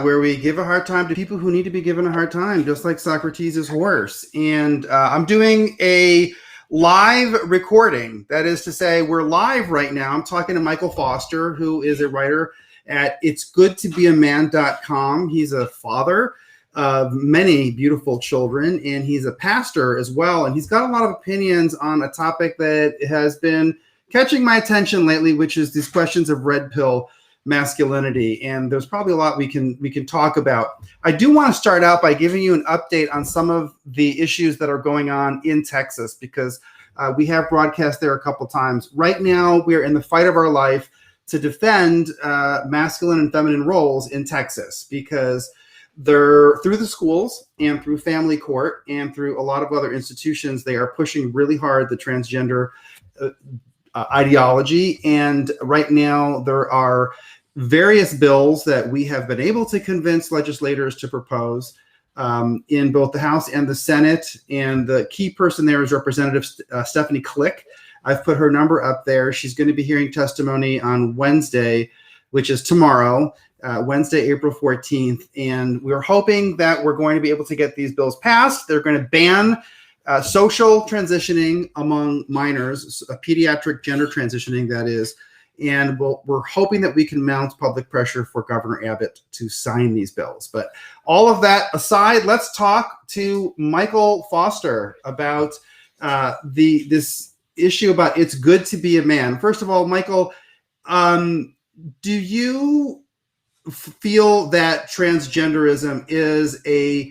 where we give a hard time to people who need to be given a hard time, just like Socrates' horse. And I'm doing a live recording. That is to say, we're live right now. I'm talking to Michael Foster, who is a writer at itsgoodtobeaman.com. He's a father of many beautiful children, and he's a pastor as well. And he's got a lot of opinions on a topic that has been catching my attention lately, which is these questions of red pill masculinity. And there's probably a lot we can talk about. I do want to start out by giving you an update on some of the issues that are going on in Texas, because we have broadcast there a couple times. Right now, we are in the fight of our life to defend masculine and feminine roles in Texas, because they're through the schools and through family court and through a lot of other institutions, they are pushing really hard the transgender ideology. And right now there are various bills that we have been able to convince legislators to propose in both the House and the Senate. And the key person there is Representative Stephanie Klick. I've put her number up there. She's going to be hearing testimony on Wednesday, which is tomorrow, Wednesday, April 14th. And we're hoping that we're going to be able to get these bills passed. They're going to ban social transitioning among minors, pediatric gender transitioning, that is. And we're hoping that we can mount public pressure for Governor Abbott to sign these bills. But all of that aside, let's talk to Michael Foster about this issue about it's good to be a man. First of all, Michael, do you feel that transgenderism is a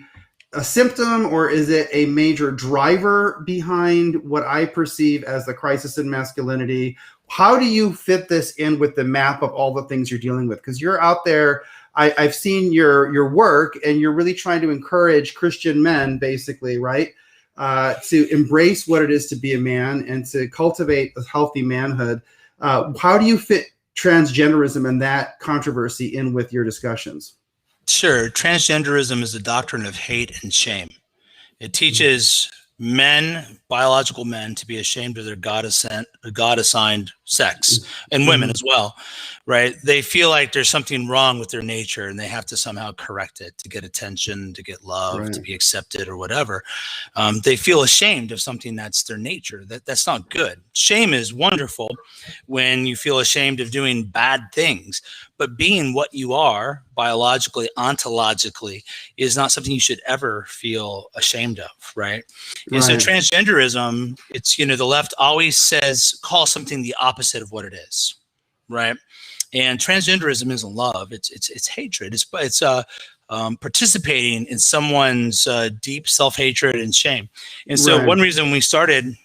symptom, or is it a major driver behind what I perceive as the crisis in masculinity? How do you fit this in with the map of all the things you're dealing with? Because you're out there, I've seen your work, and you're really trying to encourage Christian men, basically, right? To embrace what it is to be a man and to cultivate a healthy manhood. How do you fit transgenderism and that controversy in with your discussions? Sure. Transgenderism is a doctrine of hate and shame. It teaches men, biological men, to be ashamed of their God-assigned sex, and women as well, right? They feel like there's something wrong with their nature and they have to somehow correct it to get attention, to get love, right, to be accepted or whatever. They feel ashamed of something that's their nature. That's not good. Shame is wonderful when you feel ashamed of doing bad things, but being what you are biologically, ontologically, is not something you should ever feel ashamed of, right? And so transgenderism, it's, the left always calls something the opposite of what it is, right? And transgenderism isn't love; it's hatred. It's participating in someone's deep self-hatred and shame. And so one reason we started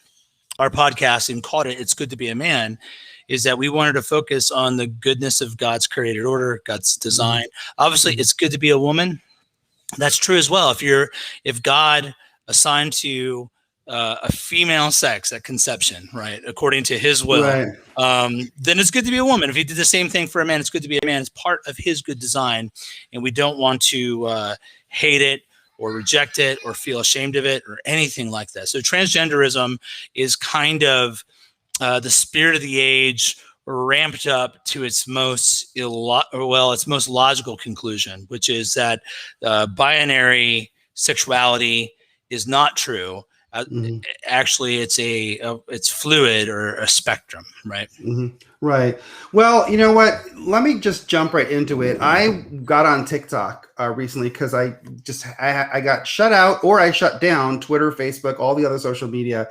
our podcast and called it "It's Good to Be a Man" is that we wanted to focus on the goodness of God's created order, God's design. Obviously, it's good to be a woman. That's true as well. If God assigned to you a female sex at conception, right, according to his will, then it's good to be a woman. If he did the same thing for a man, it's good to be a man. It's part of his good design, and we don't want to hate it or reject it or feel ashamed of it or anything like that. So transgenderism is kind of the spirit of the age ramped up to its most logical conclusion, which is that binary sexuality is not true. Actually, it's fluid or a spectrum, right? Right. Well, you know what? Let me just jump right into it. I got on TikTok recently because I got shut out, or I shut down Twitter, Facebook, all the other social media.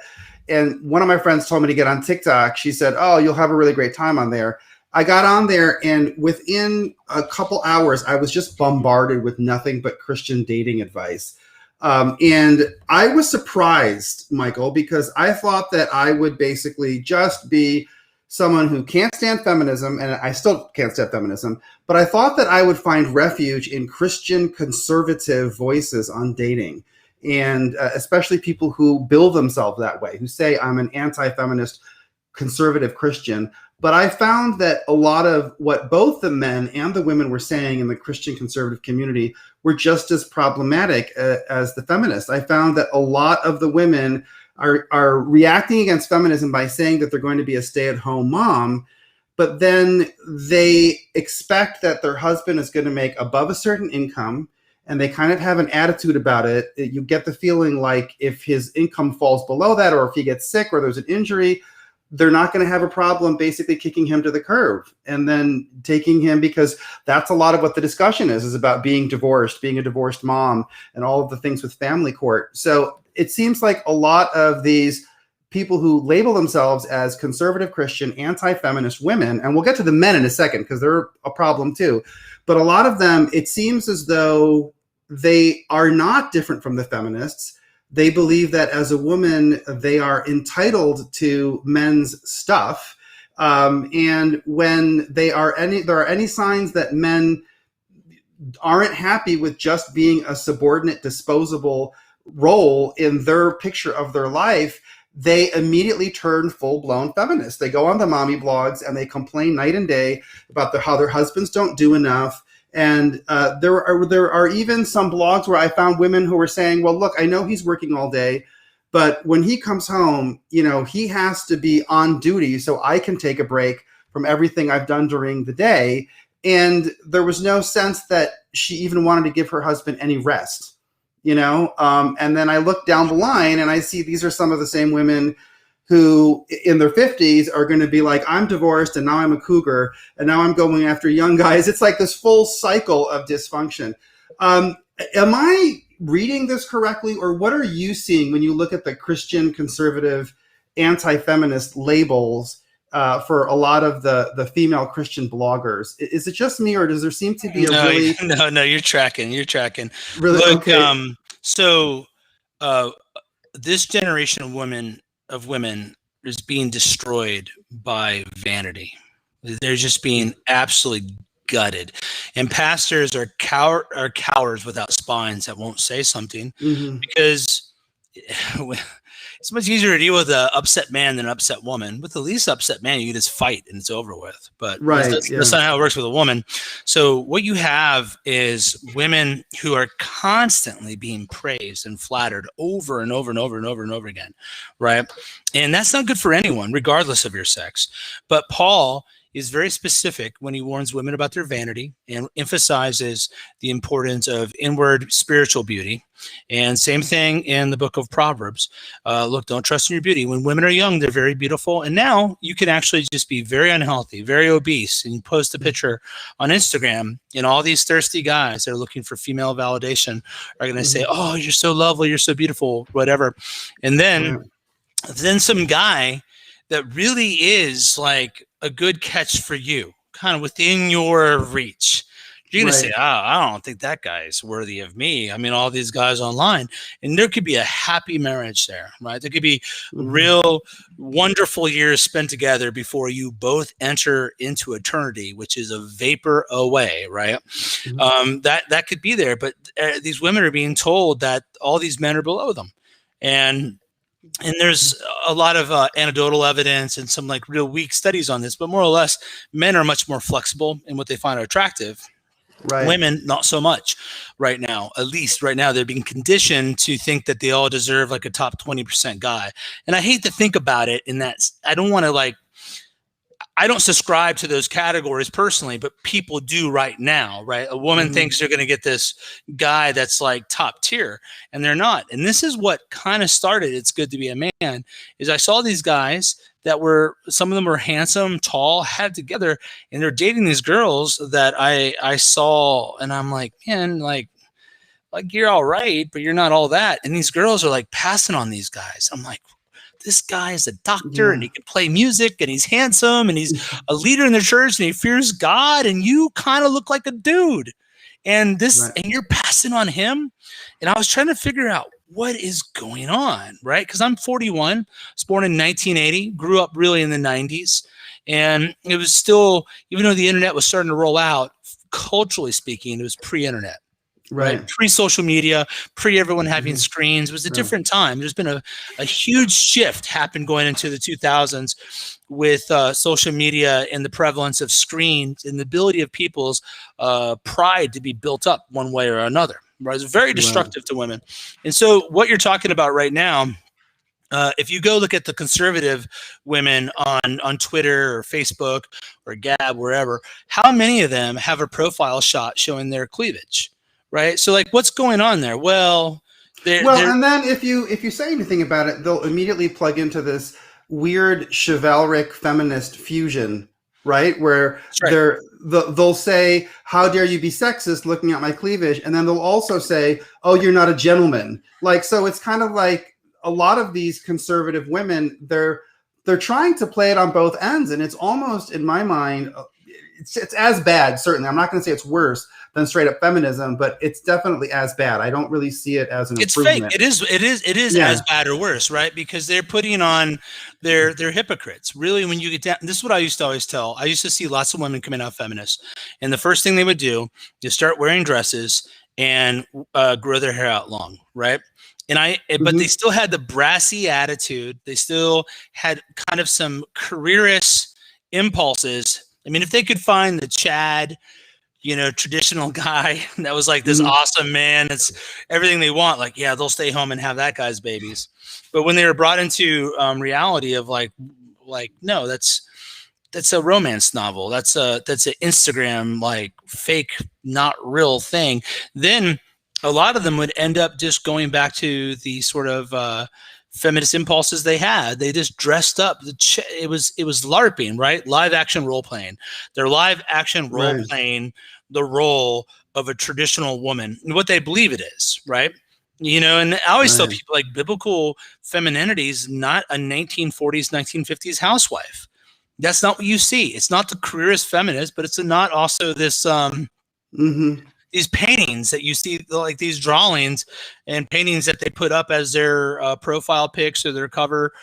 And one of my friends told me to get on TikTok. She said, "Oh, you'll have a really great time on there." I got on there, and within a couple hours, I was just bombarded with nothing but Christian dating advice. And I was surprised, Michael, because I thought that I would basically just be someone who can't stand feminism, and I still can't stand feminism, but I thought that I would find refuge in Christian conservative voices on dating. And especially people who bill themselves that way, who say, "I'm an anti-feminist conservative Christian." But I found that a lot of what both the men and the women were saying in the Christian conservative community were just as problematic as the feminists. I found that a lot of the women are reacting against feminism by saying that they're going to be a stay-at-home mom, but then they expect that their husband is going to make above a certain income, and they kind of have an attitude about it. You get the feeling like if his income falls below that, or if he gets sick or there's an injury, they're not going to have a problem basically kicking him to the curb and then taking him, because that's a lot of what the discussion is about being divorced, being a divorced mom, and all of the things with family court. So it seems like a lot of these people who label themselves as conservative Christian, anti-feminist women, and we'll get to the men in a second because they're a problem too, but a lot of them, it seems as though they are not different from the feminists. They believe that as a woman, they are entitled to men's stuff. And when there are any signs that men aren't happy with just being a subordinate, disposable role in their picture of their life, they immediately turn full-blown feminists. They go on the mommy blogs and they complain night and day about how their husbands don't do enough. And there are even some blogs where I found women who were saying, well, look, I know he's working all day, but when he comes home, he has to be on duty so I can take a break from everything I've done during the day. And there was no sense that she even wanted to give her husband any rest, and then I look down the line and I see these are some of the same women who in their 50s are going to be like, I'm divorced and now I'm a cougar and now I'm going after young guys. It's like this full cycle of dysfunction. Am I reading this correctly, or what are you seeing when you look at the Christian conservative anti-feminist labels for a lot of the female Christian bloggers? Is it just me, or does there seem to be No, you're tracking. Really? Look, Okay. This generation of women is being destroyed by vanity. They're just being absolutely gutted, and pastors are cowards without spines that won't say something, because it's much easier to deal with an upset man than an upset woman. With the least upset man, you just fight and it's over with. But that's not how it works with a woman. So what you have is women who are constantly being praised and flattered over and over and over and over and over again, right? And that's not good for anyone, regardless of your sex. But Paul is very specific when he warns women about their vanity and emphasizes the importance of inward spiritual beauty. And same thing in the book of Proverbs. Look, don't trust in your beauty. When women are young, they're very beautiful. And now you can actually just be very unhealthy, very obese, and you post a picture on Instagram, and all these thirsty guys that are looking for female validation are going to say, oh, you're so lovely, you're so beautiful, whatever. And then some guy that really is like a good catch for you, kind of within your reach, you're going to say, oh, I don't think that guy is worthy of me. I mean, all these guys online, and there could be a happy marriage there, right? There could be real wonderful years spent together before you both enter into eternity, which is a vapor away, right? That could be there, but these women are being told that all these men are below them. And there's a lot of anecdotal evidence and some like real weak studies on this, but more or less, men are much more flexible in what they find attractive. Right. Women, not so much right now. At least right now, they're being conditioned to think that they all deserve like a top 20% guy. And I hate to think about it in that I don't want to I don't subscribe to those categories personally, but people do right now, right? A woman thinks they're going to get this guy that's like top tier, and they're not. And this is what kind of started It's Good to Be a Man, is I saw these guys that some of them were handsome, tall, had together, and they're dating these girls that I saw, and I'm like, man, like you're all right, but you're not all that. And these girls are like passing on these guys. I'm like, this guy is a doctor and he can play music and he's handsome and he's a leader in the church and he fears God, and you kind of look like a dude, and and you're passing on him. And I was trying to figure out what is going on, right? Because I'm 41, was born in 1980, grew up really in the 90s. And it was still, even though the internet was starting to roll out, culturally speaking, it was pre-internet. Right. Pre-social media, pre-everyone having screens. It was a different time. There's been a huge shift happened going into the 2000s with social media and the prevalence of screens and the ability of people's pride to be built up one way or another. Right? It's very destructive to women. And so what you're talking about right now If you go look at the conservative women on Twitter or Facebook or Gab, wherever, how many of them have a profile shot showing their cleavage, right? So like, what's going on there? Well, and then if you say anything about it, they'll immediately plug into this weird chivalric feminist fusion, right? Where right. they'll say, "How dare you be sexist looking at my cleavage?" And then they'll also say, "Oh, you're not a gentleman." Like, so it's kind of like a lot of these conservative women, they're trying to play it on both ends, and it's almost, in my mind, it's as bad. Certainly, I'm not going to say it's worse than straight up feminism, but it's definitely as bad. I don't really see it as an improvement. It's fake. It is as bad or worse, right? Because they're putting on they're hypocrites. Really, when you get down, this is what I used to always tell. I used to see lots of women coming out feminists, and the first thing they would do is start wearing dresses and grow their hair out long, right? But they still had the brassy attitude. They still had kind of some careerist impulses. I mean, if they could find the Chad, traditional guy that was like this awesome man, it's everything they want. Like, yeah, they'll stay home and have that guy's babies. But when they were brought into reality of like, no, that's a romance novel. That's an Instagram, like, fake, not real thing. Then a lot of them would end up just going back to the sort of feminist impulses they had. They just dressed up. It was LARPing, right? Live action role playing. They're live action role playing the role of a traditional woman and what they believe it is, right? And I always tell people, like, biblical femininity is not a 1940s, 1950s housewife. That's not what you see. It's not the careerist feminist, but it's not also this these paintings that you see, like these drawings and paintings that they put up as their profile pics or their cover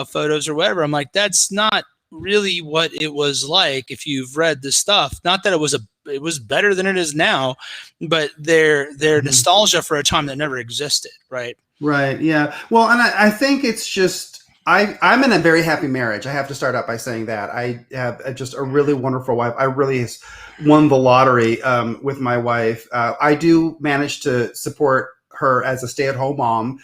photos or whatever. I'm like, that's not really what it was like if you've read the stuff. Not that it was better than it is now, but their nostalgia for a time that never existed, right? Right, yeah. Well, and I think it's just, I'm in a very happy marriage. I have to start out by saying that. I have just a really wonderful wife. I really won the lottery with my wife. I do manage to support her as a stay-at-home mom,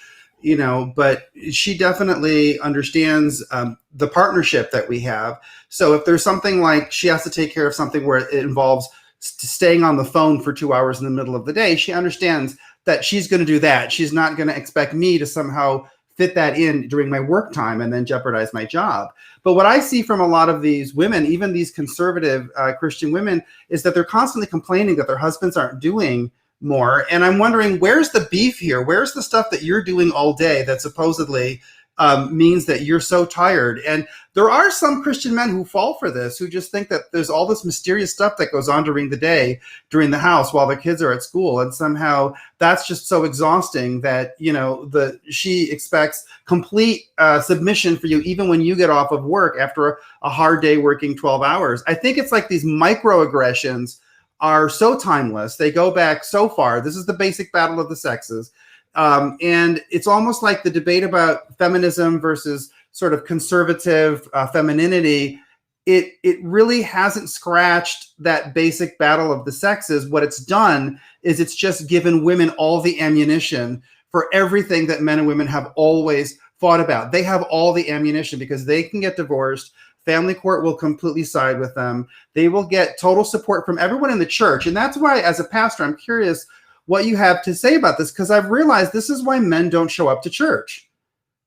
but she definitely understands the partnership that we have. So if there's something like she has to take care of something where it involves staying on the phone for 2 hours in the middle of the day, she understands that she's going to do that. She's not going to expect me to somehow fit that in during my work time and then jeopardize my job. But what I see from a lot of these women, even these conservative Christian women, is that they're constantly complaining that their husbands aren't doing more. And I'm wondering, where's the beef here? Where's the stuff that you're doing all day that supposedly means that you're so tired? And there are some Christian men who fall for this, who just think that there's all this mysterious stuff that goes on during the day, during the house while their kids are at school. And somehow that's just so exhausting that, she expects complete submission for you, even when you get off of work after a hard day working 12 hours. I think it's like these microaggressions are so timeless. They go back so far. This is the basic battle of the sexes. And it's almost like the debate about feminism versus sort of conservative femininity. It really hasn't scratched that basic battle of the sexes. What it's done is it's just given women all the ammunition for everything that men and women have always fought about. They have all the ammunition because they can get divorced. Family court will completely side with them. They will get total support from everyone in the church. And that's why, as a pastor, I'm curious what you have to say about this, because I've realized this is why men don't show up to church.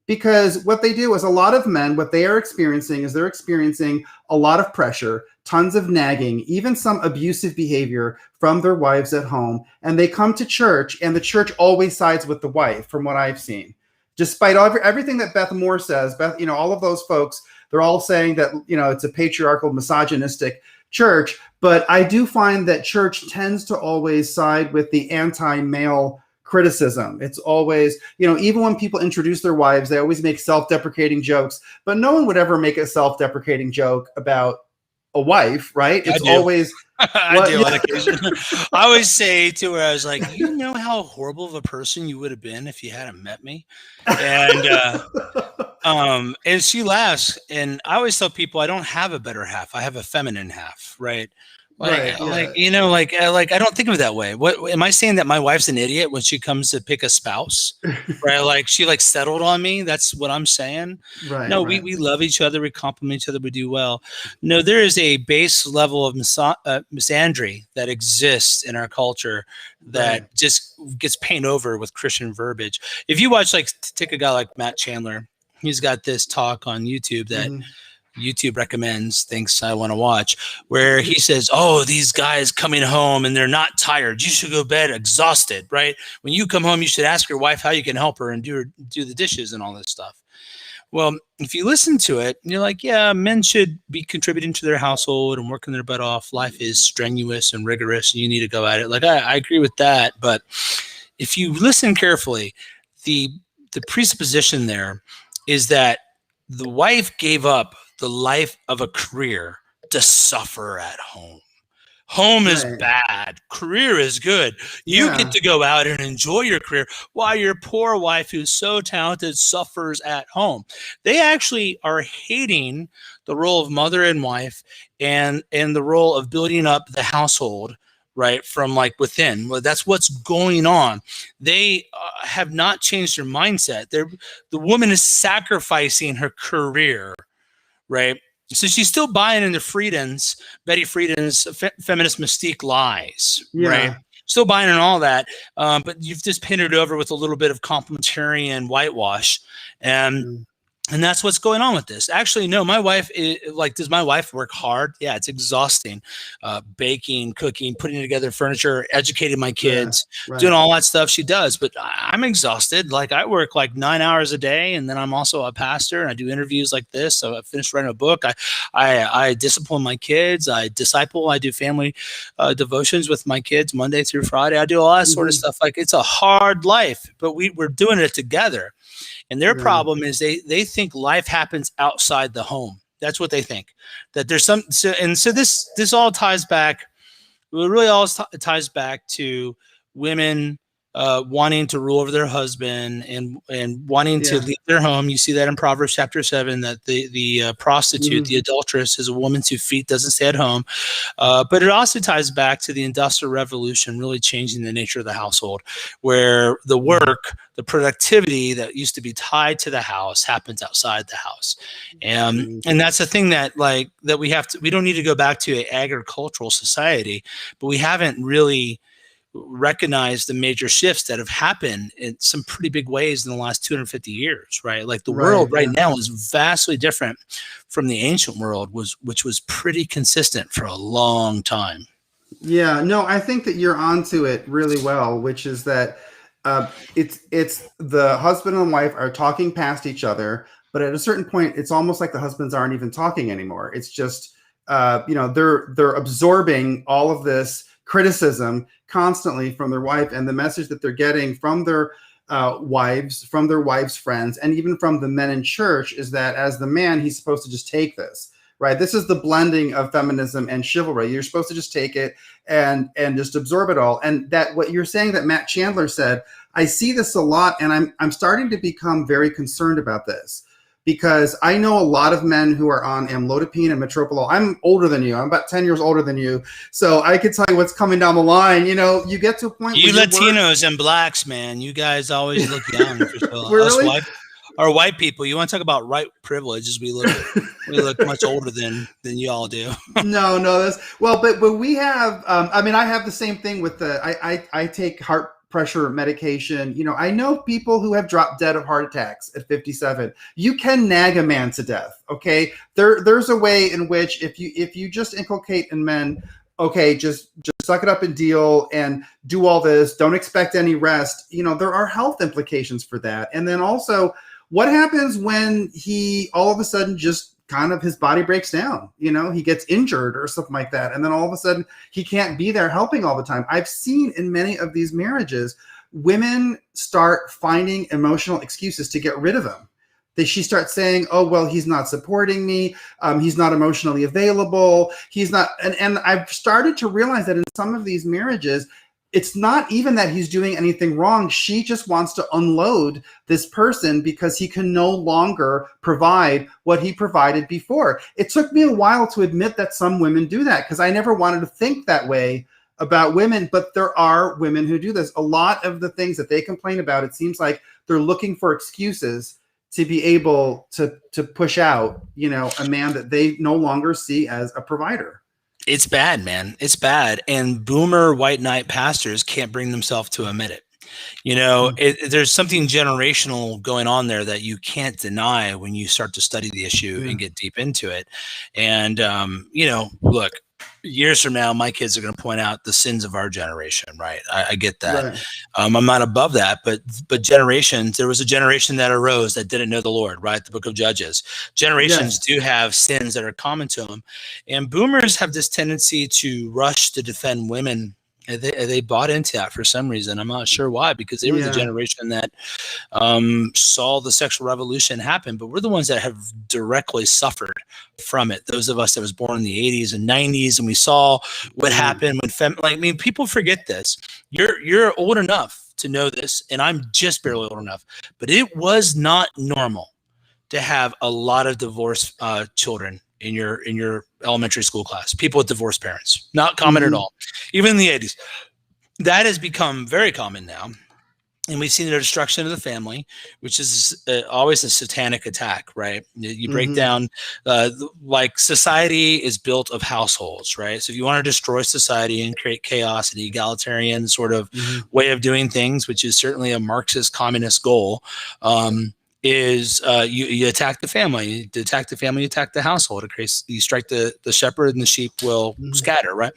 Because what they do is, a lot of men, what they are experiencing is they're experiencing a lot of pressure, tons of nagging, even some abusive behavior from their wives at home. And they come to church, and the church always sides with the wife, from what I've seen. Despite everything that Beth Moore says, all of those folks, they're all saying that, it's a patriarchal, misogynistic church. But I do find that church tends to always side with the anti-male criticism. It's always, even when people introduce their wives, they always make self-deprecating jokes, but no one would ever make a self-deprecating joke about a wife, right? It's always... I do on occasion. I always say to her, I was like, you know how horrible of a person you would have been if you hadn't met me? And she laughs. And I always tell people I don't have a better half. I have a feminine half, right? Right. Like I don't think of it that way. What am I saying, that my wife's an idiot when she comes to pick a spouse? Right? Like she settled on me. That's what I'm saying. Right. No, Right. we love each other. We compliment each other. We do well. No, there is a base level of misandry that exists in our culture that Right. just gets painted over with Christian verbiage. If you watch, take a guy like Matt Chandler, he's got this talk on YouTube that Mm-hmm. YouTube recommends, thinks I want to watch, where he says, oh, these guys coming home and they're not tired. You should go to bed exhausted, right? When you come home, you should ask your wife how you can help her and do the dishes and all this stuff. Well, if you listen to it, you're like, yeah, men should be contributing to their household and working their butt off. Life is strenuous and rigorous, and you need to go at it. Like, I agree with that. But if you listen carefully, the presupposition there is that the wife gave up the life of a career to suffer at home. Home is bad. Career is good. You get to go out and enjoy your career while your poor wife, who's so talented, suffers at home. They actually are hating the role of mother and wife and the role of building up the household, right, from within. Well, that's what's going on. They have not changed their mindset. The woman is sacrificing her career, right? So she's still buying into Betty Friedan's feminist mystique lies, right? Still buying in all that, but you've just painted it over with a little bit of complementarian whitewash, and that's what's going on with this. Actually, no, my wife does my wife work hard? Yeah, it's exhausting. Baking, cooking, putting together furniture, educating my kids, doing all that stuff she does. But I'm exhausted. I work 9 hours a day, and then I'm also a pastor, and I do interviews like this. So I finished writing a book. I discipline my kids. I disciple. I do family devotions with my kids Monday through Friday. I do all that sort of stuff. It's a hard life, but we're doing it together. And their problem is they think life happens outside the home. That's what they think. That there's so this all ties back. It really all ties back to women wanting to rule over their husband and wanting to leave their home. You see that in Proverbs chapter 7, that the prostitute, the adulteress, is a woman whose feet doesn't stay at home. But it also ties back to the Industrial Revolution really changing the nature of the household, where the work, the productivity that used to be tied to the house happens outside the house. And that's the thing that we don't need to go back to an agricultural society, but we haven't really recognize the major shifts that have happened in some pretty big ways in the last 250 years, right? The world right now is vastly different from the ancient world, which was pretty consistent for a long time. Yeah, no, I think that you're onto it really well, which is that it's the husband and wife are talking past each other, but at a certain point, it's almost like the husbands aren't even talking anymore. It's just, they're absorbing all of this criticism constantly from their wife, and the message that they're getting from their wives, from their wives' friends, and even from the men in church is that as the man, he's supposed to just take this, right? This is the blending of feminism and chivalry. You're supposed to just take it and just absorb it all. And that what you're saying that Matt Chandler said, I see this a lot, and I'm starting to become very concerned about this. Because I know a lot of men who are on amlodipine and metoprolol. I'm older than you. I'm about 10 years older than you. So I could tell you what's coming down the line. You get to a point where Latinos and blacks, man, you guys always look young. Really? Our white people, you want to talk about white privileges? We look much older than you all do. No, but we have, I have the same thing with I take heart pressure medication. I know people who have dropped dead of heart attacks at 57. You can nag a man to death. Okay. There's a way in which if you just inculcate in men, okay, just suck it up and deal and do all this. Don't expect any rest. There are health implications for that. And then also what happens when he all of a sudden just kind of his body breaks down, he gets injured or something like that. And then all of a sudden he can't be there helping all the time. I've seen in many of these marriages, women start finding emotional excuses to get rid of him. She starts saying, oh, well, he's not supporting me. He's not emotionally available. He's not. And I've started to realize that in some of these marriages, it's not even that he's doing anything wrong. She just wants to unload this person because he can no longer provide what he provided before. It took me a while to admit that some women do that, because I never wanted to think that way about women, but there are women who do this. A lot of the things that they complain about, it seems like they're looking for excuses to be able to push out, a man that they no longer see as a provider. It's bad, man. It's bad. And boomer white knight pastors can't bring themselves to admit it. There's something generational going on there that you can't deny when you start to study the issue and get deep into it. And, look, years from now, my kids are going to point out the sins of our generation, right? I get that. Right. I'm not above that, but generations, there was a generation that arose that didn't know the Lord, right? The book of Judges. Generations do have sins that are common to them. And boomers have this tendency to rush to defend women. They bought into that for some reason. I'm not sure why, because they were the generation that saw the sexual revolution happen, but we're the ones that have directly suffered from it. Those of us that was born in the 80s and 90s, and we saw what happened when people forget this. You're old enough to know this, and I'm just barely old enough, but it was not normal to have a lot of divorced children in your elementary school class, people with divorced parents. Not common at all. Even in the 80s. That has become very common now. And we've seen the destruction of the family, which is always a satanic attack, right? You break down, like society is built of households, right? So if you want to destroy society and create chaos and egalitarian sort of way of doing things, which is certainly a Marxist communist goal, you attack the family. You attack the family, you attack the household. You strike the shepherd, and the sheep will scatter, right?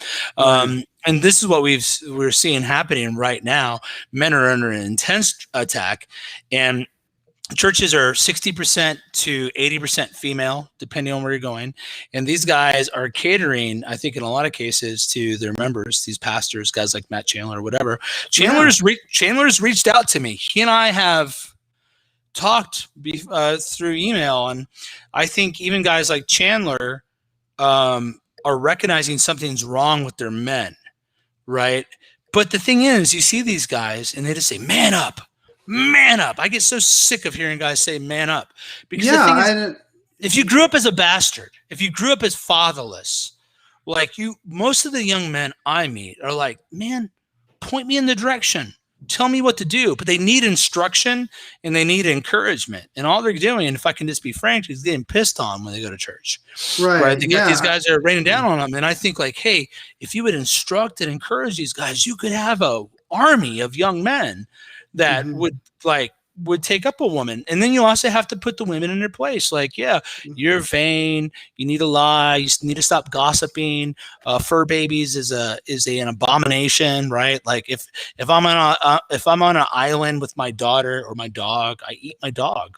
And this is what we're seeing happening right now. Men are under an intense attack, and churches are 60% to 80% female, depending on where you're going. And these guys are catering, I think, in a lot of cases, to their members, these pastors, guys like Matt Chandler or whatever. Chandler's reached out to me. He and I have talked through email, and I think even guys like Chandler are recognizing something's wrong with their men, right? But the thing is, you see these guys and they just say, man up, man up. I get so sick of hearing guys say man up, because the thing is, if you grew up as a bastard, if you grew up as fatherless, most of the young men I meet are like, man, point me in the direction. Tell me what to do. But they need instruction and they need encouragement. And all they're doing, if I can just be frank, is getting pissed on when they go to church. Right? They get these guys that are raining down on them. And I think hey, if you would instruct and encourage these guys, you could have an army of young men that would take up a woman. And then you also have to put the women in their place. You're vain. You need to lie. You need to stop gossiping. Fur babies is an abomination, right? If I'm on an island with my daughter or my dog, I eat my dog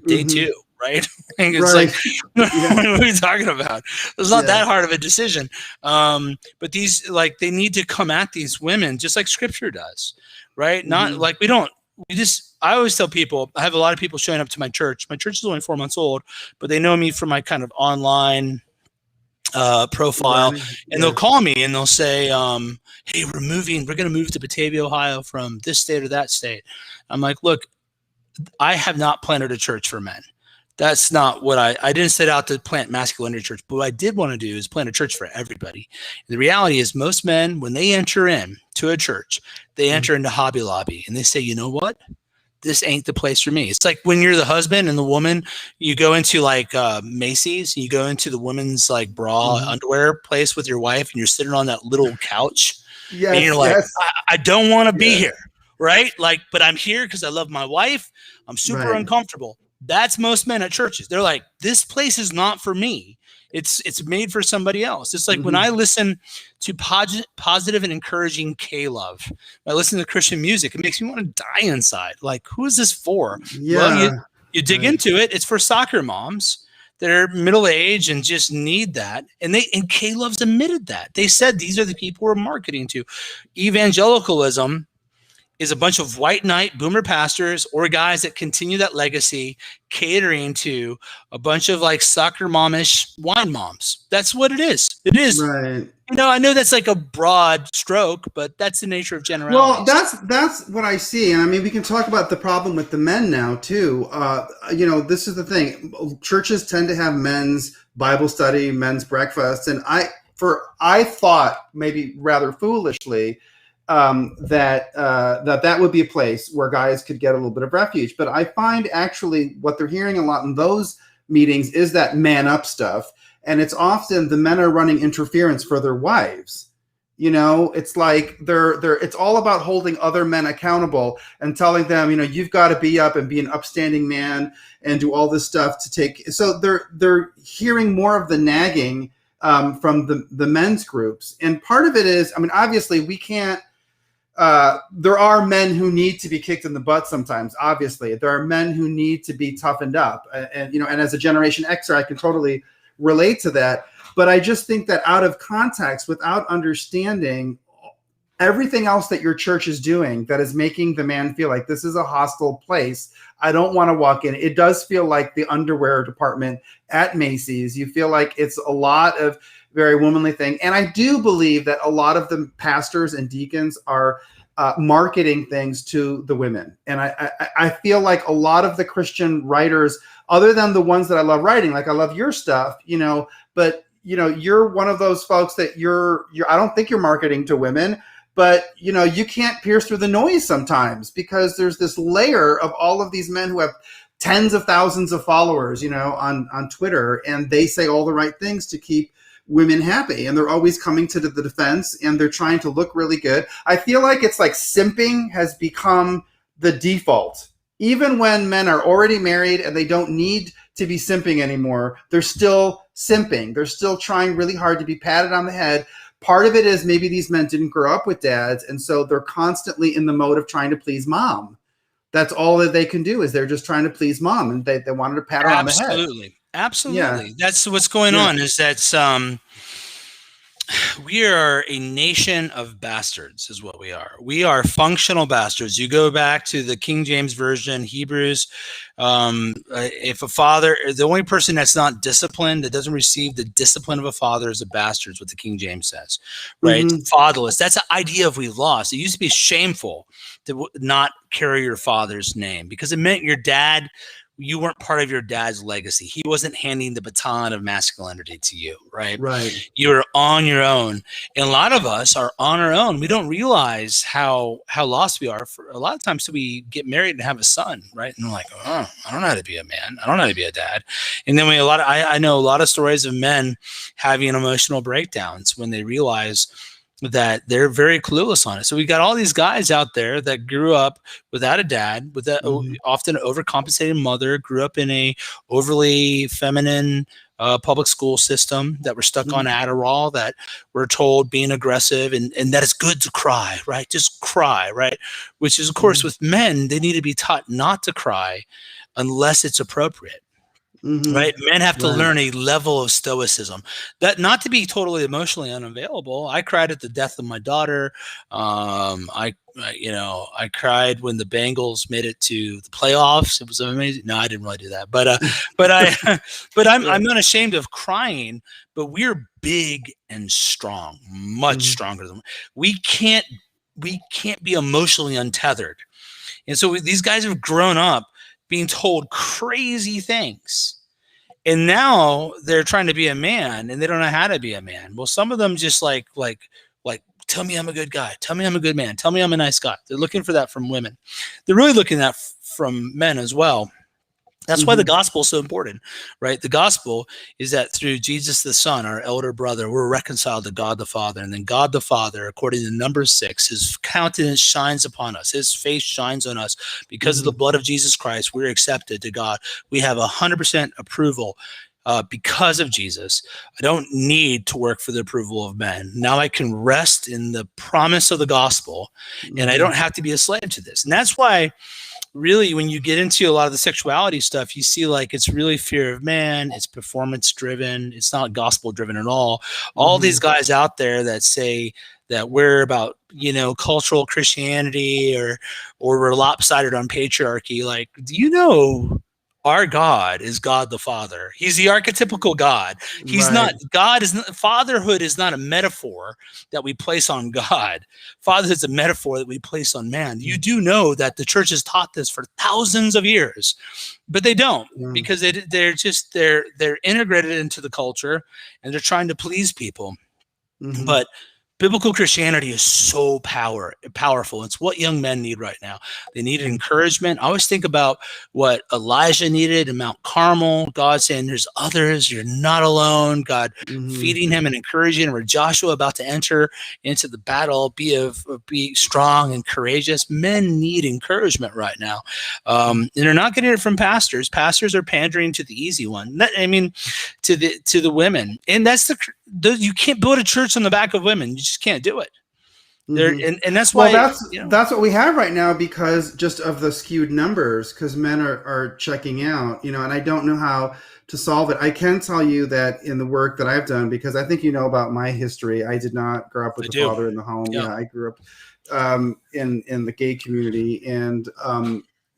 day two, right? It's what are we talking about? It's not that hard of a decision. But these, they need to come at these women just like Scripture does, right? Not I always tell people, I have a lot of people showing up to my church. My church is only 4 months old, but they know me from my kind of online profile. And they'll call me and they'll say, hey, we're going to move to Batavia, Ohio from this state or that state. I'm like, look, I have not planted a church for men. That's not what I didn't set out to plant Masculinity Church, but what I did want to do is plant a church for everybody. And the reality is most men, when they enter in to a church, they enter into Hobby Lobby and they say, you know what? This ain't the place for me. It's like when you're the husband and the woman, you go into Macy's, you go into the women's bra underwear place with your wife, and you're sitting on that little couch. And you're I don't want to be here, right? But I'm here because I love my wife. I'm super uncomfortable. That's most men at churches. They're like, this place is not for me. It's made for somebody else. It's like when I listen to positive and encouraging K-Love, I listen to Christian music, it makes me want to die inside. Who is this for? Well, you dig into it. It's for soccer moms that are middle-aged and just need that. And K-Love's admitted that. They said these are the people we're marketing to. Evangelicalism is a bunch of white knight boomer pastors or guys that continue that legacy, catering to a bunch of like soccer momish wine moms. That's what it is. It is. Right. You know, I know that's like a broad stroke, but that's the nature of generalities. Well, that's what I see. And I mean, we can talk about the problem with the men now too. You know, this is the thing. Churches tend to have men's Bible study, men's breakfast. And I thought, maybe rather foolishly, that would be a place where guys could get a little bit of refuge. But I find actually what they're hearing a lot in those meetings is that man up stuff. And it's often the men are running interference for their wives. You know, it's like it's all about holding other men accountable and telling them, you know, you've got to be up and be an upstanding man and do all this stuff to take. So they're hearing more of the nagging from the men's groups. And part of it is, I mean, obviously we can't, there are men who need to be kicked in the butt sometimes. Obviously, there are men who need to be toughened up. And you know, and as a Generation Xer, I can totally relate to that. But I just think that out of context, without understanding everything else that your church is doing that is making the man feel like this is a hostile place, I don't want to walk in. It does feel like the underwear department at Macy's. You feel like it's a lot of very womanly thing. And I do believe that a lot of the pastors and deacons are marketing things to the women. And I feel like a lot of the Christian writers, other than the ones that I love writing, like I love your stuff, you know, but you know, you're one of those folks that you're I don't think you're marketing to women, but you know, you can't pierce through the noise sometimes because there's this layer of all of these men who have tens of thousands of followers, you know, on Twitter, and they say all the right things to keep women happy, and they're always coming to the defense, and they're trying to look really good. I feel like it's like simping has become the default. Even when men are already married and they don't need to be simping anymore, they're still simping. They're still trying really hard to be patted on the head. Part of it is maybe these men didn't grow up with dads, and so they're constantly in the mode of trying to please mom. That's all that they can do, is they're just trying to please mom, and they wanted to pat her on the head. Absolutely. Yeah. That's what's going on, is that we are a nation of bastards is what we are. We are functional bastards. You go back to the King James Version, Hebrews. If a father, the only person that's not disciplined, that doesn't receive the discipline of a father, is a bastard, is what the King James says, right? Mm-hmm. Fatherless. That's an idea of we lost. It used to be shameful to not carry your father's name because it meant your dad, you weren't part of your dad's legacy. He wasn't handing the baton of masculinity to you, right? Right. You were on your own. And a lot of us are on our own. We don't realize how lost we are. For a lot of times we get married and have a son, right? And we're like, oh, I don't know how to be a man. I don't know how to be a dad. And then I know a lot of stories of men having emotional breakdowns when they realize that they're very clueless on it. So we got all these guys out there that grew up without a dad, with a often overcompensated mother, grew up in a overly feminine public school system, that were stuck on Adderall, that were told being aggressive and that it's good to cry, right? Just cry, right? Which is, of course, with men, they need to be taught not to cry unless it's appropriate. Right? Men have to learn a level of stoicism, that not to be totally emotionally unavailable. I cried at the death of my daughter. I cried when the Bengals made it to the playoffs. It was amazing. No, I didn't really do that, but I'm not ashamed of crying. But we're big and strong, much stronger than we can't be emotionally untethered. And so these guys have grown up being told crazy things. And now they're trying to be a man and they don't know how to be a man. Well, some of them just like, tell me I'm a good guy. Tell me I'm a good man. Tell me I'm a nice guy. They're looking for that from women. They're really looking at that from men as well. That's why the gospel is so important, right? The gospel is that through Jesus the Son, our elder brother, we're reconciled to God the Father. And then God the Father, according to Numbers 6, his countenance shines upon us. His face shines on us. Because of the blood of Jesus Christ, we're accepted to God. We have 100% approval because of Jesus. I don't need to work for the approval of men. Now I can rest in the promise of the gospel, and I don't have to be a slave to this. And that's why really, when you get into a lot of the sexuality stuff, you see like it's really fear of man, it's performance driven, it's not gospel driven at all. All these guys out there that say that we're about, cultural Christianity or we're lopsided on patriarchy. Like, do you know our God is God the Father? He's the archetypical God. He's Right. not, God is not, fatherhood is not a metaphor that we place on God. Fatherhood is a metaphor that we place on man. You do know that the church has taught this for thousands of years, but they don't, because they're integrated into the culture and they're trying to please people. Mm-hmm. But biblical Christianity is so powerful. It's what young men need right now. They need encouragement. I always think about what Elijah needed in Mount Carmel. God saying, there's others. You're not alone. God feeding him and encouraging him. Or Joshua about to enter into the battle. Be strong and courageous. Men need encouragement right now. And they're not getting it from pastors. Pastors are pandering to the easy one. To the women. And that's you can't build a church on the back of women. You just can't do it. And that's why that's what we have right now, because just of the skewed numbers, because men are checking out, and I don't know how to solve it. I can tell you that in the work that I've done, because I think about my history. I did not grow up with a father in the home. Yeah, I grew up in the gay community, and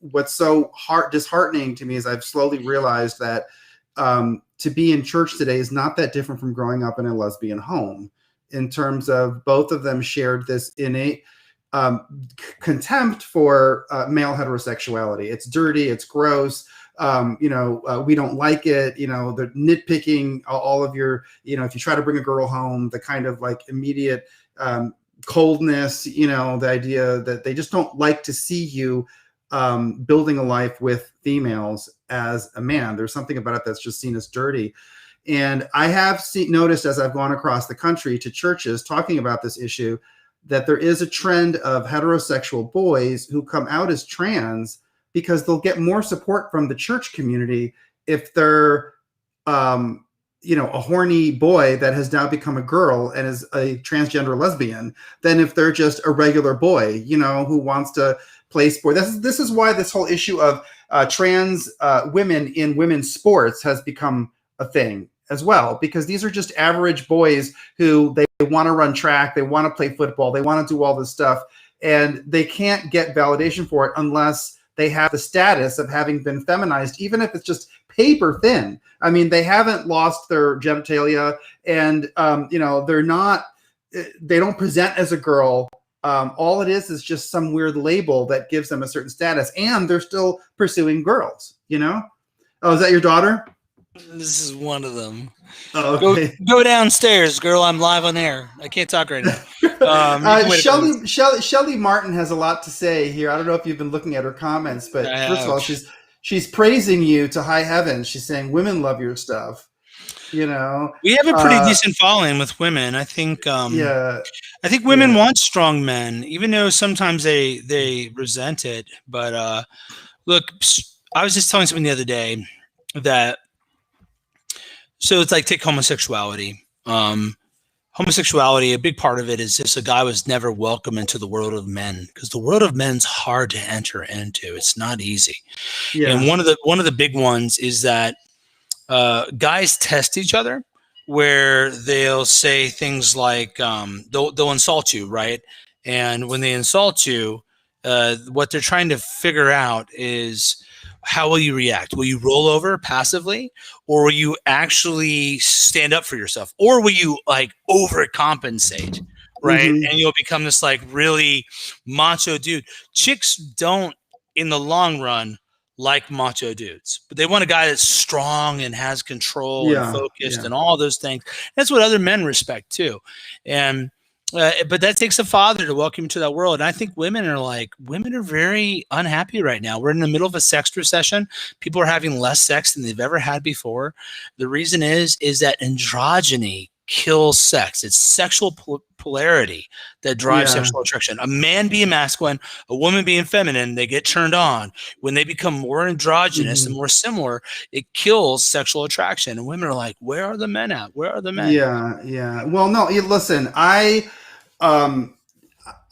what's so disheartening to me is I've slowly realized that to be in church today is not that different from growing up in a lesbian home, in terms of both of them shared this innate contempt for male heterosexuality. It's dirty, it's gross. We don't like it. They're nitpicking all of your, if you try to bring a girl home, the kind of like immediate coldness, the idea that they just don't like to see you building a life with females as a man. There's something about it that's just seen as dirty. And I have noticed, as I've gone across the country to churches talking about this issue, that there is a trend of heterosexual boys who come out as trans because they'll get more support from the church community if they're, a horny boy that has now become a girl and is a transgender lesbian, than if they're just a regular boy, who wants to play sport. This is why this whole issue of trans women in women's sports has become a thing as well, because these are just average boys who they want to run track, they want to play football, they want to do all this stuff, and they can't get validation for it unless they have the status of having been feminized, even if it's just paper thin. I mean, they haven't lost their genitalia, and they don't present as a girl. All it is just some weird label that gives them a certain status, and they're still pursuing girls. Oh, is that your daughter? This is one of them. Oh, okay. Go downstairs, girl. I'm live on air. I can't talk right now. Shelly Martin has a lot to say here. I don't know if you've been looking at her comments, but first of all, she's praising you to high heaven. She's saying women love your stuff. We have a pretty decent following with women. I think. I think women want strong men, even though sometimes they resent it. But look, I was just telling someone the other day that. So it's like, take homosexuality. Homosexuality, a big part of it is just a guy was never welcome into the world of men, because the world of men's hard to enter into. It's not easy. Yeah. And one of the big ones is that guys test each other, where they'll say things like they'll insult you, right? And when they insult you, what they're trying to figure out is, how will you react? Will you roll over passively, or will you actually stand up for yourself, or will you like overcompensate, right? And you'll become this like really macho dude. Chicks don't, in the long run, like macho dudes, but they want a guy that's strong and has control and focused and all those things. That's what other men respect too. And but that takes a father to welcome you to that world. And I think women are very unhappy right now. We're in the middle of a sex recession. People are having less sex than they've ever had before. The reason is that androgyny kills sex. It's sexual polarity that drives sexual attraction. A man being masculine, a woman being feminine, they get turned on. When they become more androgynous and more similar, it kills sexual attraction. And women are like, where are the men at? Where are the men? Yeah. Well, no, listen, I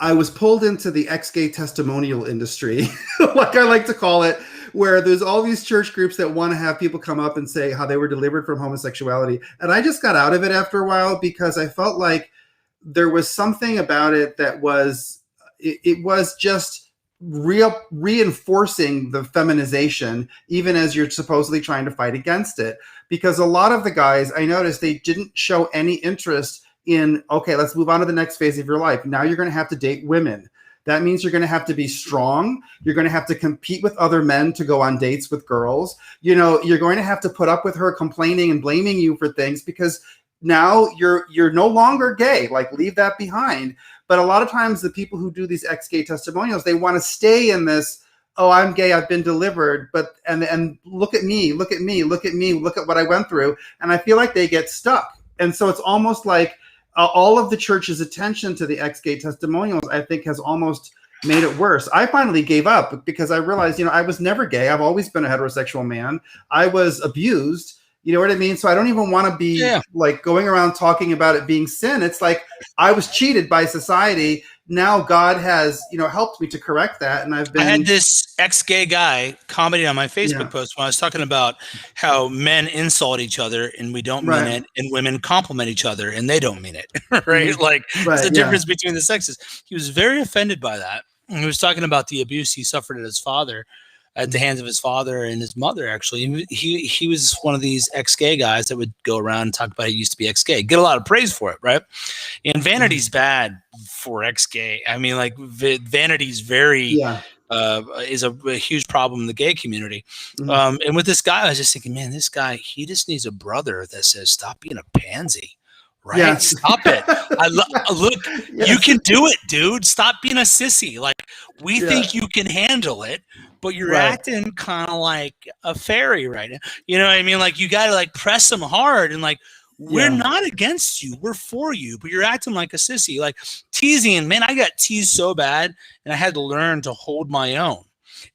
was pulled into the Exgay testimonial industry, like I like to call it, where there's all these church groups that want to have people come up and say how they were delivered from homosexuality. And I just got out of it after a while, because I felt like there was something about it that was, it was just reinforcing the feminization, even as you're supposedly trying to fight against it. Because a lot of the guys, I noticed, they didn't show any interest in, okay, let's move on to the next phase of your life. Now you're going to have to date women. That means you're going to have to be strong. You're going to have to compete with other men to go on dates with girls. You know, you're going to have to put up with her complaining and blaming you for things, because now you're no longer gay. Like, leave that behind. But a lot of times the people who do these ex-gay testimonials, they want to stay in this, oh, I'm gay, I've been delivered, but and look at me, look at me, look at me, look at what I went through. And I feel like they get stuck. And so it's almost like all of the church's attention to the ex-gay testimonials, I think, has almost made it worse. I finally gave up because I realized, you know, I was never gay. I've always been a heterosexual man. I was abused. You know what I mean? So I don't even want to be like going around talking about it being sin. It's like, I was cheated by society. Now God has, you know, helped me to correct that. And I had this ex-gay guy commenting on my Facebook post when I was talking about how men insult each other and we don't mean it, and women compliment each other and they don't mean it. Right? Like, it's the difference between the sexes. He was very offended by that. And he was talking about the abuse he suffered at his father, at the hands of his father and his mother, actually. He was one of these ex-gay guys that would go around and talk about he used to be ex-gay. Get a lot of praise for it, right? And vanity's bad for ex-gay. I mean, like, vanity's very is a huge problem in the gay community. And with this guy, I was just thinking, man, this guy, he just needs a brother that says, stop being a pansy. Right? Stop it. Look, you can do it, dude. Stop being a sissy. Like, we think you can handle it, but you're acting kind of like a fairy right now. You know what I mean? Like, you got to like press them hard and like, we're not against you. We're for you, but you're acting like a sissy. Like, teasing, man, I got teased so bad and I had to learn to hold my own.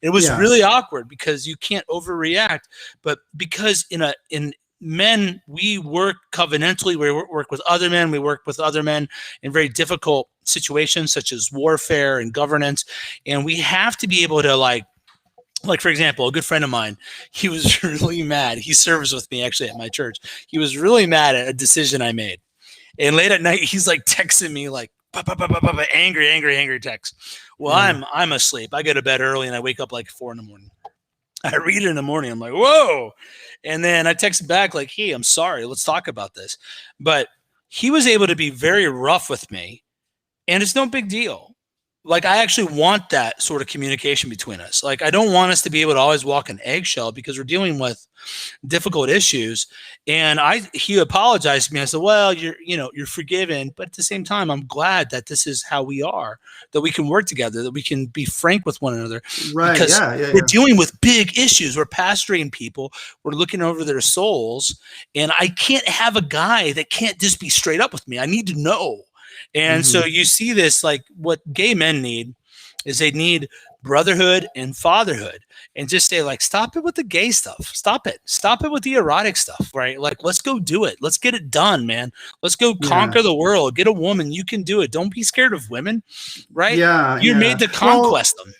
It was really awkward because you can't overreact, but because in men, we work covenantally. We work with other men. We work with other men in very difficult situations such as warfare and governance. And we have to be able to like, for example, a good friend of mine, he was really mad. He serves with me actually at my church. He was really mad at a decision I made. And late at night, he's like texting me like, angry text. Well, I'm asleep. I go to bed early and I wake up like 4 a.m. I read it in the morning. I'm like, whoa. And then I texted back like, hey, I'm sorry. Let's talk about this. But he was able to be very rough with me, and it's no big deal. Like, I actually want that sort of communication between us. Like, I don't want us to be able to always walk an eggshell because we're dealing with difficult issues. And he apologized to me. I said, well, you're forgiven. But at the same time, I'm glad that this is how we are, that we can work together, that we can be frank with one another. Right. Because we're dealing with big issues. We're pastoring people. We're looking over their souls. And I can't have a guy that can't just be straight up with me. I need to know. And so you see this, like, what gay men need is they need brotherhood and fatherhood, and just say, like, stop it with the gay stuff. Stop it with the erotic stuff, right? Like, let's go do it. Let's get it done, man. Let's go conquer the world. Get a woman. You can do it. Don't be scared of women, right? You're made to conquest them.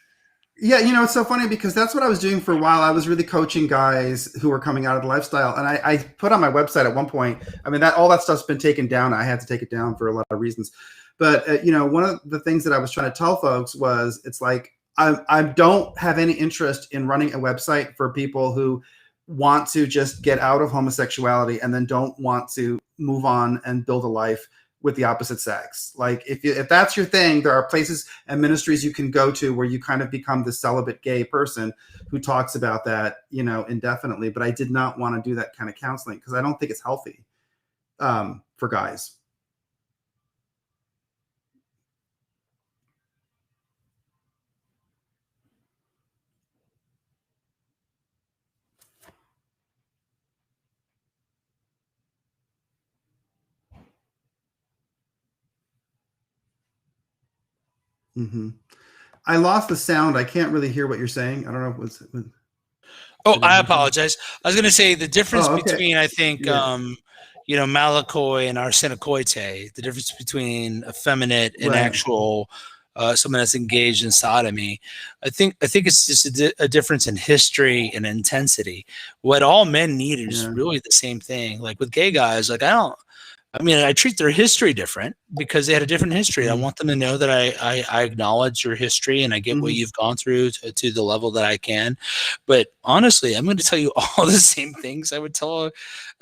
Yeah, you know, it's so funny because that's what I was doing for a while. I was really coaching guys who were coming out of the lifestyle. And I put on my website at one point, I mean, all that stuff's been taken down. I had to take it down for a lot of reasons. But, you know, one of the things that I was trying to tell folks was, it's like, I don't have any interest in running a website for people who want to just get out of homosexuality and then don't want to move on and build a life with the opposite sex. Like, if that's your thing, there are places and ministries you can go to where you kind of become the celibate gay person who talks about that, you know, indefinitely. But I did not want to do that kind of counseling because I don't think it's healthy for guys. I lost the sound. I can't really hear what you're saying. I don't know if it was. I apologize. I was going to say the difference between, I think, you know, Malakoi and arsenokoite, the difference between effeminate and actual someone that's engaged in sodomy. I think it's just a difference in history and intensity. What all men need is really the same thing. Like with gay guys, like I treat their history different. because they had a different history. I want them to know that I acknowledge your history and I get what you've gone through to the level that I can. But honestly, I'm going to tell you all the same things I would tell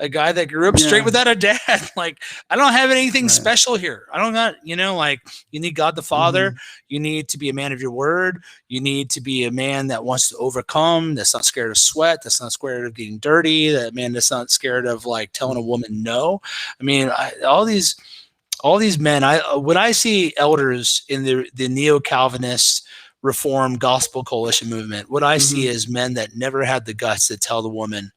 a guy that grew up straight without a dad. Like, I don't have anything special here. I don't got, like, you need God the Father. You need to be a man of your word. You need to be a man that wants to overcome, that's not scared of sweat, that's not scared of getting dirty, that man that's not scared of like telling a woman no. I mean, all these men, when I see elders in the neo-Calvinist Reform Gospel Coalition movement, what I see is men that never had the guts to tell the woman,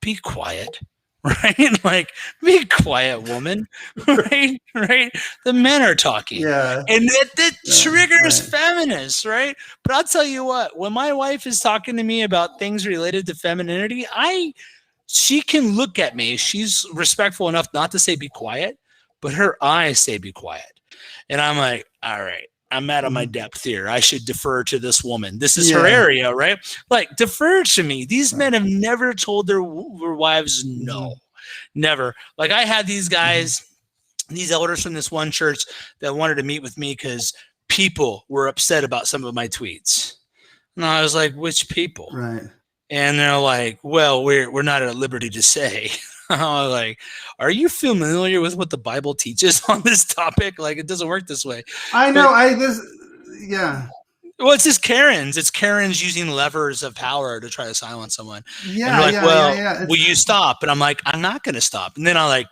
be quiet, right? Like, be quiet, woman, right? Right? The men are talking. Yeah. And that triggers feminists, right? But I'll tell you what, when my wife is talking to me about things related to femininity, she can look at me. She's respectful enough not to say be quiet, but her eyes say be quiet. And I'm like, all right, I'm out of my depth here. I should defer to this woman. This is her area, right? Like, defer to me. These men have never told their wives no. Never. Like, I had these guys, these elders from this one church that wanted to meet with me because people were upset about some of my tweets. And I was like, which people? Right. And they're like, well, we're not at liberty to say. I was like, are you familiar with what the Bible teaches on this topic? Like, it doesn't work this way. I know. Well, it's just Karens. It's Karens using levers of power to try to silence someone. Yeah. And like, will you stop? And I'm like, I'm not going to stop. And then I'm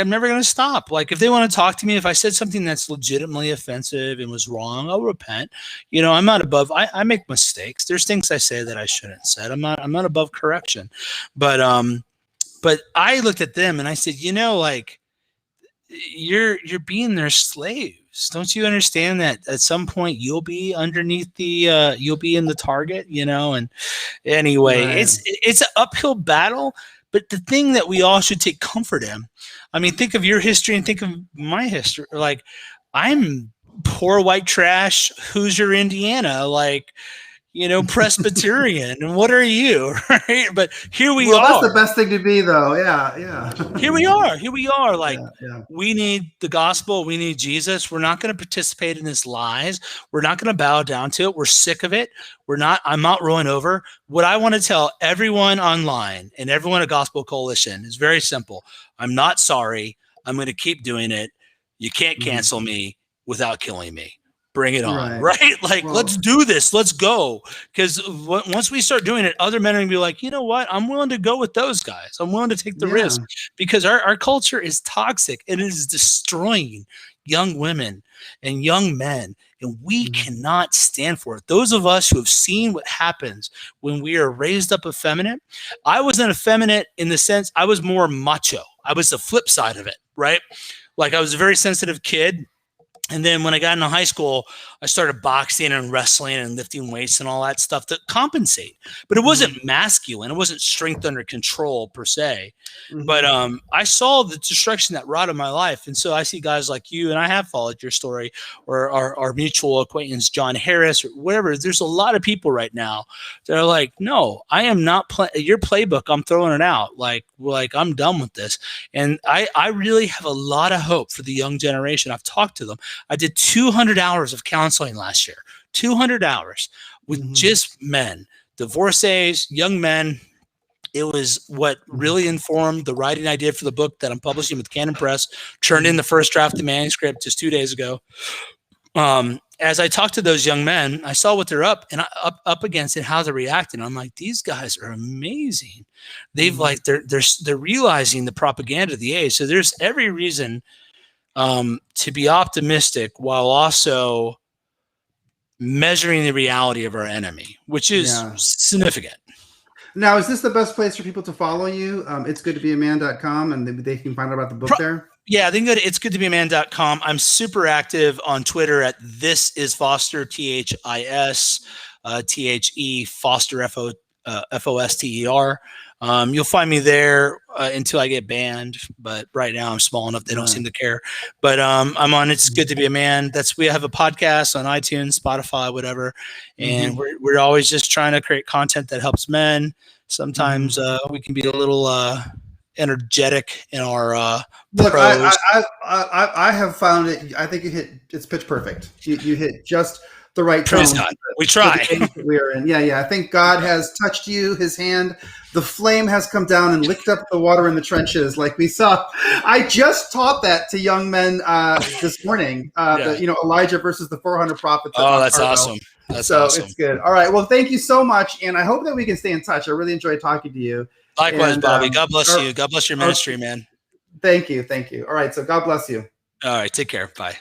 never going to stop. Like, if they want to talk to me, if I said something that's legitimately offensive and was wrong, I'll repent. I'm not above, I make mistakes. There's things I say that I shouldn't have said. I'm not above correction, but I looked at them and I said, like, you're being their slaves. Don't you understand that at some point you'll be underneath you'll be in the target, and anyway, it's an uphill battle. But the thing that we all should take comfort in, I mean, think of your history and think of my history. Like, I'm poor white trash, Hoosier, Indiana, like, Presbyterian. And what are you? Right. But here we are. That's the best thing to be, though. Yeah. Here we are. Like, we need the gospel. We need Jesus. We're not going to participate in his lies. We're not going to bow down to it. We're sick of it. I'm not rolling over. What I want to tell everyone online and everyone at Gospel Coalition is very simple. I'm not sorry. I'm going to keep doing it. You can't cancel me without killing me. Bring it on, right? Like, let's do this. Let's go. Because once we start doing it, other men are going to be like, you know what? I'm willing to go with those guys. I'm willing to take the risk, because our culture is toxic and it is destroying young women and young men. And we cannot stand for it. Those of us who have seen what happens when we are raised up effeminate, I wasn't effeminate in the sense I was more macho. I was the flip side of it, right? Like, I was a very sensitive kid. And then when I got into high school, I started boxing and wrestling and lifting weights and all that stuff to compensate. But it wasn't masculine. It wasn't strength under control per se. But I saw the destruction that wrought in my life. And so I see guys like you, and I have followed your story, or our mutual acquaintance, John Harris, or whatever. There's a lot of people right now that are like, no, I am not your playbook. I'm throwing it out. Like I'm done with this. And I really have a lot of hope for the young generation. I've talked to them. I did 200 hours of counseling last year, 200 hours with just men, divorcees, young men. It was what really informed the writing I did for the book that I'm publishing with Canon Press. Turned in the first draft of the manuscript just 2 days ago. As I talked to those young men, I saw what they're up against and how they're reacting. I'm like, these guys are amazing. They've they're realizing the propaganda of the age. So there's every reason to be optimistic while also measuring the reality of our enemy, which is significant. Now, is this the best place for people to follow you? It's goodtobeaman.com, and they can find out about the book there? Yeah, they can go to itsgoodtobeaman.com. I'm super active on Twitter at This Is Foster, THIS, THE, Foster, FOSTER. You'll find me there until I get banned, but right now I'm small enough they don't seem to care. But I'm on It's Good to Be a Man. We have a podcast on iTunes, Spotify, whatever, and we're always just trying to create content that helps men. Sometimes we can be a little energetic in our Look, prose. I have found it. I think it's pitch perfect. You hit just the right tone. Praise God. We try. For the age that we are in. Yeah. I think God has touched you. His hand, the flame has come down and licked up the water in the trenches, like we saw. I just taught that to young men this morning. Elijah versus the 400 prophets. Oh, that's awesome. That's awesome. It's good. All right. Well, thank you so much, and I hope that we can stay in touch. I really enjoyed talking to you. Likewise, Bobby. God bless you. God bless your ministry, man. Thank you. All right. So God bless you. All right. Take care. Bye.